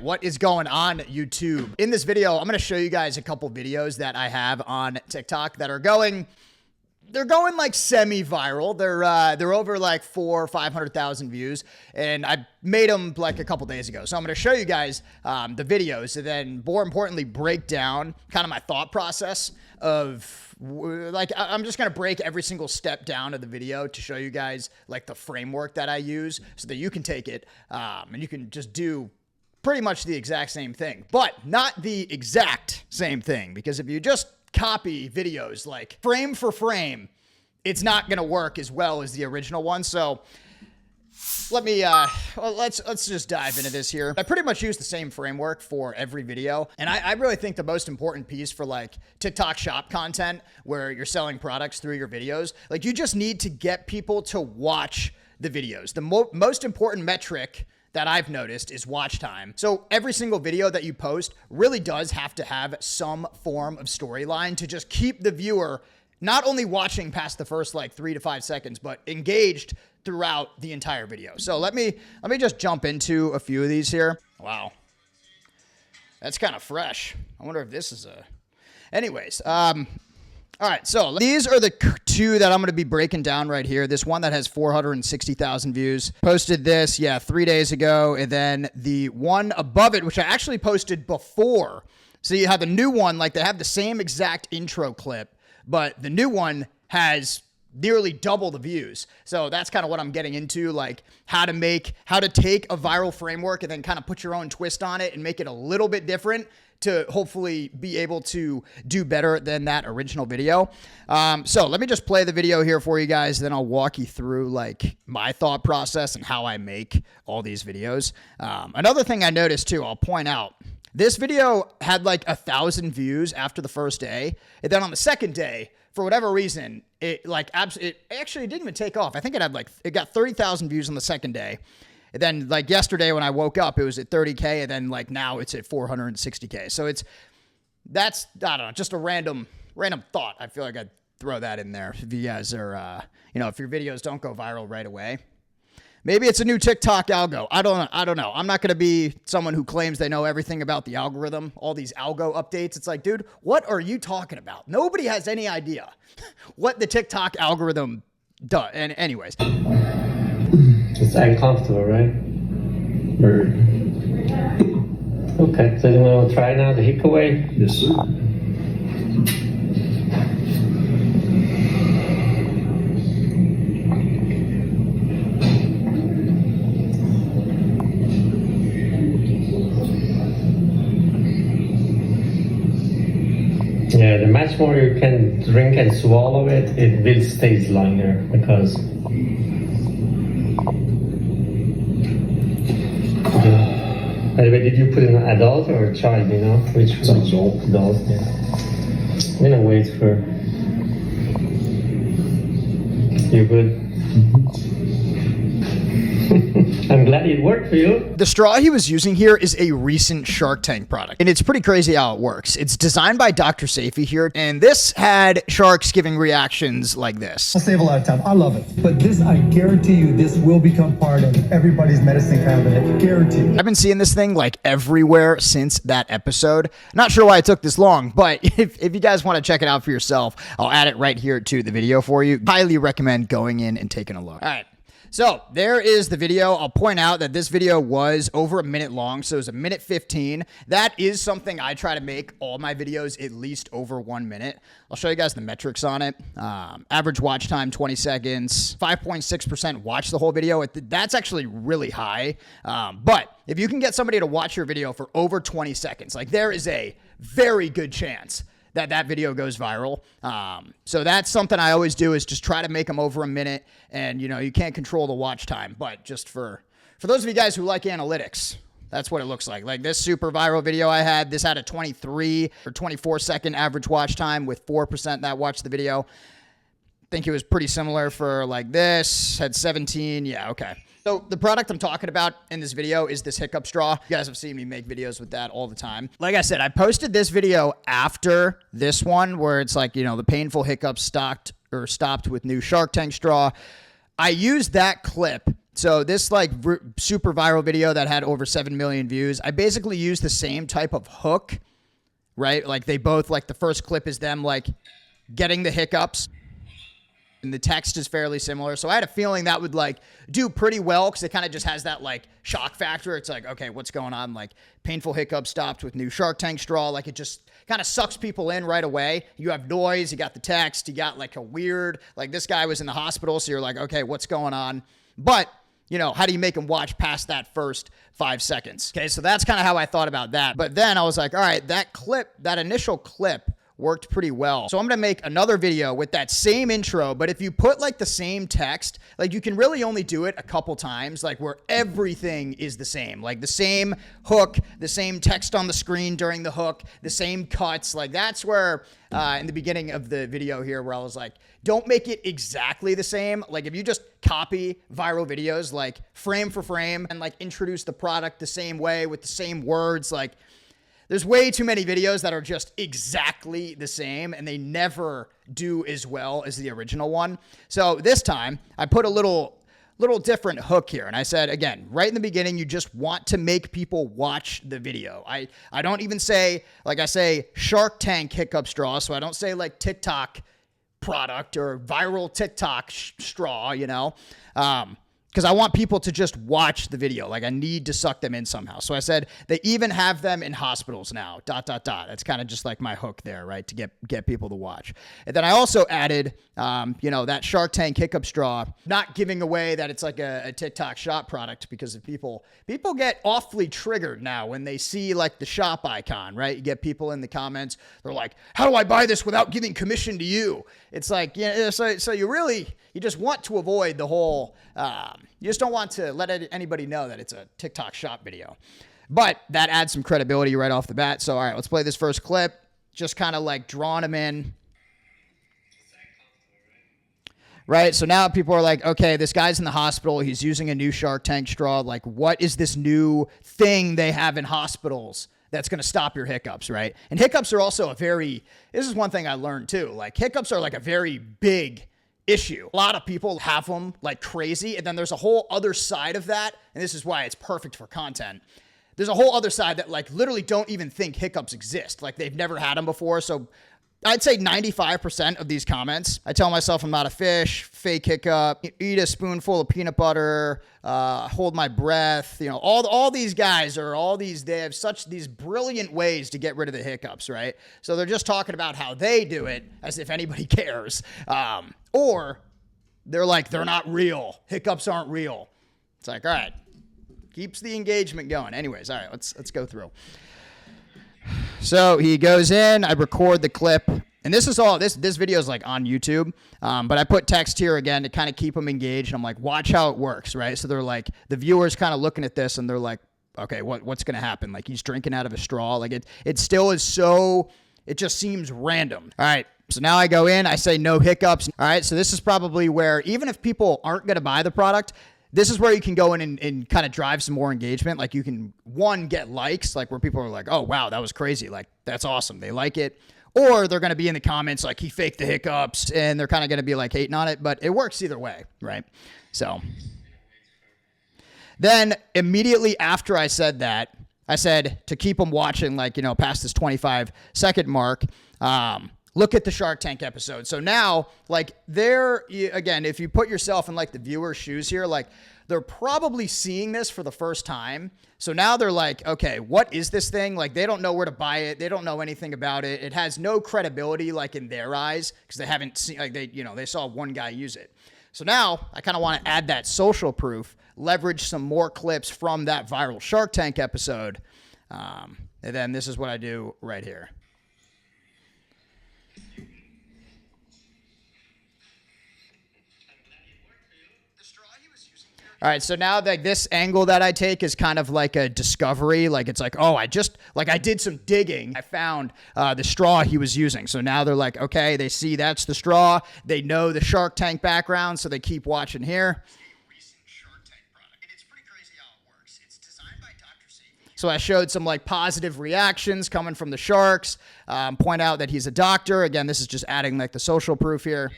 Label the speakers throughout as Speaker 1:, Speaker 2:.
Speaker 1: What is going on YouTube? In this video, I'm going to show you guys a couple videos that I have on TikTok that are going like semi-viral. They're over like 400,000 or 500,000 views, and I made them like a couple days ago. So I'm going to show you guys the videos, and then more importantly, break down kind of my thought process of like, I'm just going to break every single step down of the video to show you guys like the framework that I use so that you can take it and you can just do pretty much the exact same thing, but not the exact same thing, because if you just copy videos like frame for frame, it's not going to work as well as the original one. So let's just dive into this here. I pretty much use the same framework for every video. And I really think the most important piece for like TikTok shop content where you're selling products through your videos, like you just need to get people to watch the videos. The most important metric that I've noticed is watch time. So every single video that you post really does have to have some form of storyline to just keep the viewer not only watching past the first like 3 to 5 seconds, but engaged throughout the entire video. So let me just jump into a few of these here. Wow. That's kind of fresh. I wonder if this is anyways, all right, so these are the two that I'm going to be breaking down right here. This one that has 460,000 views. Posted this, 3 days ago. And then the one above it, which I actually posted before. So you have the new one, like they have the same exact intro clip, but the new one has nearly double the views. So that's kind of what I'm getting into, like how to take a viral framework and then kind of put your own twist on it and make it a little bit different to hopefully be able to do better than that original video. So let me just play the video here for you guys. Then I'll walk you through like my thought process and how I make all these videos. Another thing I noticed too, I'll point out, this video had like 1,000 views after the first day. And then on the second day, for whatever reason, it actually didn't even take off. I think it got 30,000 views on the second day. And then like yesterday when I woke up, it was at 30K, and then like now it's at 460K. So that's, I don't know, just a random thought. I feel like I'd throw that in there if you guys are, if your videos don't go viral right away. Maybe it's a new TikTok algo. I don't know. I'm not going to be someone who claims they know everything about the algorithm, all these algo updates. It's like, dude, what are you talking about? Nobody has any idea what the TikTok algorithm does. And anyways.
Speaker 2: It's uncomfortable, right? Okay, so you want to try now the hip away?
Speaker 3: Yes, sir.
Speaker 2: Yeah, the much more you can drink and swallow it, it will stay longer because. By the way, did you put in an adult or a child, Which
Speaker 3: it's an adult.
Speaker 2: Adult, yeah. I'm gonna wait for... You're good? I'm glad it worked for you.
Speaker 1: The straw he was using here is a recent Shark Tank product, and it's pretty crazy how it works. It's designed by Dr. Safety here, and this had sharks giving reactions like this.
Speaker 4: I'll save a lot of time. I love it. But this, I guarantee you, this will become part of everybody's medicine cabinet. Guaranteed.
Speaker 1: I've been seeing this thing like everywhere since that episode. Not sure why it took this long, but if you guys want to check it out for yourself, I'll add it right here to the video for you. Highly recommend going in and taking a look. All right. So there is the video. I'll point out that this video was over a minute long, so it was a minute 15. That is something I try to make all my videos at least over 1 minute. I'll show you guys the metrics on it. Average watch time, 20 seconds. 5.6% watch the whole video. That's actually really high. But if you can get somebody to watch your video for over 20 seconds, like there is a very good chance that video goes viral. So that's something I always do, is just try to make them over a minute. And, you can't control the watch time. But just for those of you guys who like analytics, that's what it looks like. Like this super viral video I had, this had a 23 or 24 second average watch time with 4% that watched the video. I think it was pretty similar for like this, had 17. Yeah, okay. So the product I'm talking about in this video is this hiccup straw. You guys have seen me make videos with that all the time. Like I said, I posted this video after this one where it's like, the painful hiccups stopped with new Shark Tank straw. I used that clip So this like super viral video that had over 7 million views, I basically used the same type of hook, right? Like they both, like the first clip is them like getting the hiccups, and the text is fairly similar. So I had a feeling that would like do pretty well because it kind of just has that like shock factor. It's like, okay, what's going on? Like painful hiccup stopped with new Shark Tank straw. Like it just kind of sucks people in right away. You have noise, you got the text, you got like a weird, like this guy was in the hospital. So you're like, okay, what's going on? But you know, how do you make them watch past that first 5 seconds? Okay, so that's kind of how I thought about that. But then I was like, all right, that clip, that initial clip worked pretty well. So I'm going to make another video with that same intro, but if you put like the same text, like you can really only do it a couple times, like where everything is the same, like the same hook, the same text on the screen during the hook, the same cuts. Like that's where in the beginning of the video here where I was like, don't make it exactly the same. Like if you just copy viral videos, like frame for frame and like introduce the product the same way with the same words, like there's way too many videos that are just exactly the same and they never do as well as the original one. So this time I put a little different hook here. And I said, again, right in the beginning, you just want to make people watch the video. I don't even say, like I say Shark Tank hiccup straw. So I don't say like TikTok product or viral TikTok straw, you know, because I want people to just watch the video. Like I need to suck them in somehow. So I said they even have them in hospitals now, ... That's kind of just like my hook there, right? To get people to watch. And then I also added, you know, that Shark Tank hiccup straw, not giving away that it's like a TikTok shop product because of people get awfully triggered now when they see like the shop icon, right? You get people in the comments. They're like, how do I buy this without giving commission to you? It's like, yeah, so you just want to avoid the whole, you just don't want to let anybody know that it's a TikTok shop video. But that adds some credibility right off the bat. So, all right, let's play this first clip. Just kind of like drawing them in. Right? So now people are like, okay, this guy's in the hospital. He's using a new Shark Tank straw. Like, what is this new thing they have in hospitals that's going to stop your hiccups, right? And hiccups are also this is one thing I learned too. Like, hiccups are like a very big issue. A lot of people have them like crazy. And then there's a whole other side of that. And this is why it's perfect for content. There's a whole other side that like literally don't even think hiccups exist. Like they've never had them before. So I'd say 95% of these comments, I tell myself I'm not a fish, fake hiccup, eat a spoonful of peanut butter, hold my breath. You know, all these guys they have such these brilliant ways to get rid of the hiccups, right? So they're just talking about how they do it as if anybody cares. Or they're like, they're not real. Hiccups aren't real. It's like, all right, keeps the engagement going. Anyways, all right, let's go through. So he goes in, I record the clip, and this video is like on YouTube, but I put text here again to kind of keep them engaged. And I'm like, watch how it works, right? So they're like, the viewers kind of looking at this and they're like, okay, what's going to happen? Like he's drinking out of a straw. Like it still is so, it just seems random. All right. So now I go in, I say no hiccups. All right. So this is probably where, even if people aren't going to buy the product, this is where you can go in and kind of drive some more engagement. Like you can, one, get likes, like where people are like, oh, wow, that was crazy. Like, that's awesome. They like it. Or they're going to be in the comments like, he faked the hiccups, and they're kind of going to be like hating on it. But it works either way, right? So then immediately after I said that, I said to keep them watching, like, you know, past this 25-second mark, look at the Shark Tank episode. So now, like, again, if you put yourself in, like, the viewer's shoes here, like, they're probably seeing this for the first time. So now they're like, okay, what is this thing? Like, they don't know where to buy it. They don't know anything about it. It has no credibility, like, in their eyes, because they haven't seen, like, they saw one guy use it. So now I kind of want to add that social proof, leverage some more clips from that viral Shark Tank episode. And then this is what I do right here. All right, so now like this angle that I take is kind of like a discovery. Like it's like, oh, I did some digging. I found the straw he was using. So now they're like, okay, they see that's the straw. They know the Shark Tank background, so they keep watching here. So I showed some like positive reactions coming from the sharks. Point out that he's a doctor. Again, this is just adding like the social proof here.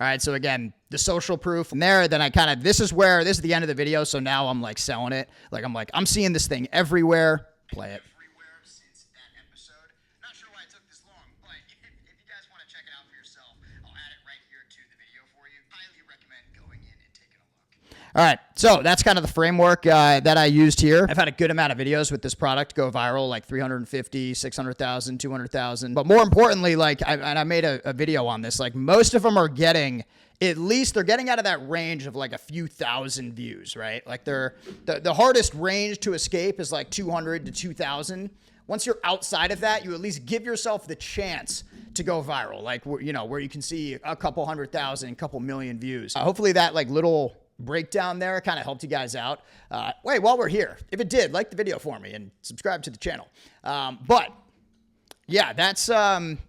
Speaker 1: All right, so again, the social proof from there, then this is the end of the video, so now I'm like selling it. Like I'm seeing this thing everywhere. Play it. Everywhere since that episode. Not sure why it took this long, but if you guys want to check it out for yourself, I'll add it right here to the video for you. Highly recommend going in and taking a look. All right, so that's kind of the framework that I used here. I've had a good amount of videos with this product go viral, like 350, 600,000, 200,000. But more importantly, like, I made a video on this, like most of them are getting, at least they're getting out of that range of like a few thousand views, right? Like the hardest range to escape is like 200 to 2,000. Once you're outside of that, you at least give yourself the chance to go viral, like, you know, where you can see a couple 100,000, a couple million views. Hopefully that like little breakdown there kind of helped you guys out. Wait, while we're here, if it did, like the video for me and subscribe to the channel. But yeah, that's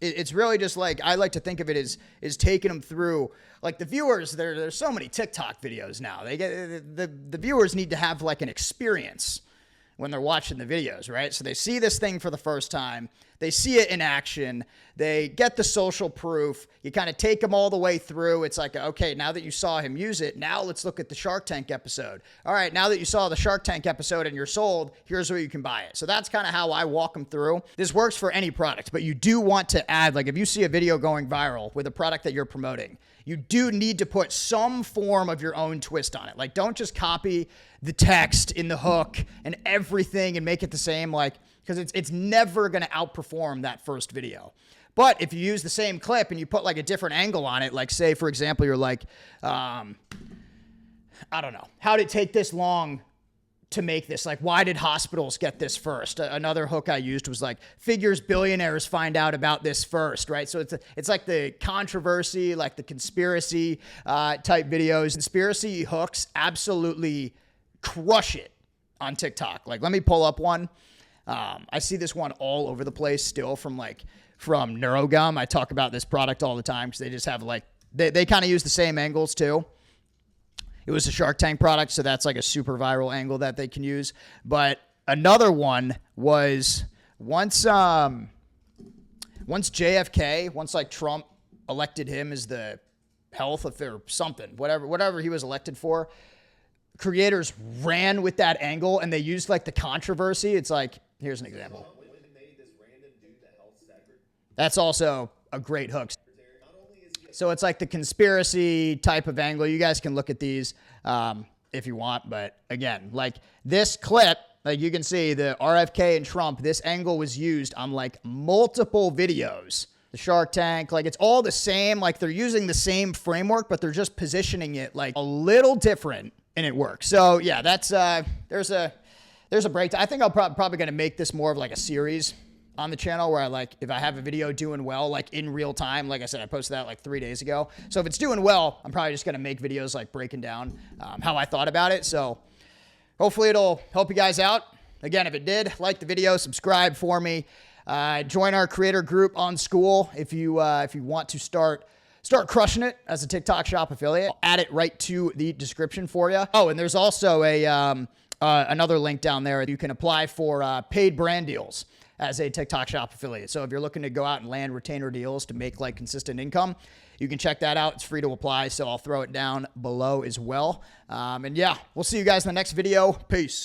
Speaker 1: it's really just like, I like to think of it as taking them through, like the viewers. There's so many TikTok videos now. They get the viewers need to have like an experience when they're watching the videos, right? So they see this thing for the first time, they see it in action, they get the social proof, you kind of take them all the way through. It's like, okay, now that you saw him use it, now let's look at the Shark Tank episode. All right, now that you saw the Shark Tank episode and you're sold, here's where you can buy it. So that's kind of how I walk them through. This works for any product, but you do want to add, like if you see a video going viral with a product that you're promoting, you do need to put some form of your own twist on it. Like, don't just copy the text in the hook and everything and make it the same, like, because it's never going to outperform that first video. But if you use the same clip and you put like a different angle on it, like say, for example, you're like, I don't know, how did it take this long to make this? Like, why did hospitals get this first? Another hook I used was like, figures billionaires find out about this first, right? So it's like the controversy, like the conspiracy type videos. Conspiracy hooks absolutely crush it on TikTok. Like, let me pull up one. I see this one all over the place still from NeuroGum. I talk about this product all the time because they just have like, they kind of use the same angles too. It was a Shark Tank product, so that's like a super viral angle that they can use. But another one was once JFK, once like Trump elected him as the health or something, whatever he was elected for, creators ran with that angle and they used like the controversy. It's like, here's an example. That's also a great hook. So it's like the conspiracy type of angle. You guys can look at these if you want. But again, like this clip, like you can see the RFK and Trump, this angle was used on like multiple videos. The Shark Tank, like it's all the same. Like they're using the same framework, but they're just positioning it like a little different and it works. So yeah, that's there's a breakdown. I think I'm probably going to make this more of like a series on the channel where I like, if I have a video doing well, like in real time, like I said, I posted that like 3 days ago. So if it's doing well, I'm probably just going to make videos like breaking down how I thought about it. So hopefully it'll help you guys out. Again, if it did, like the video, subscribe for me. Join our creator group on School if you want to start crushing it as a TikTok Shop affiliate. I'll add it right to the description for you. Oh, and there's also another link down there. You can apply for paid brand deals as a TikTok Shop affiliate. So if you're looking to go out and land retainer deals to make like consistent income, you can check that out. It's free to apply. So I'll throw it down below as well. And yeah, we'll see you guys in the next video. Peace.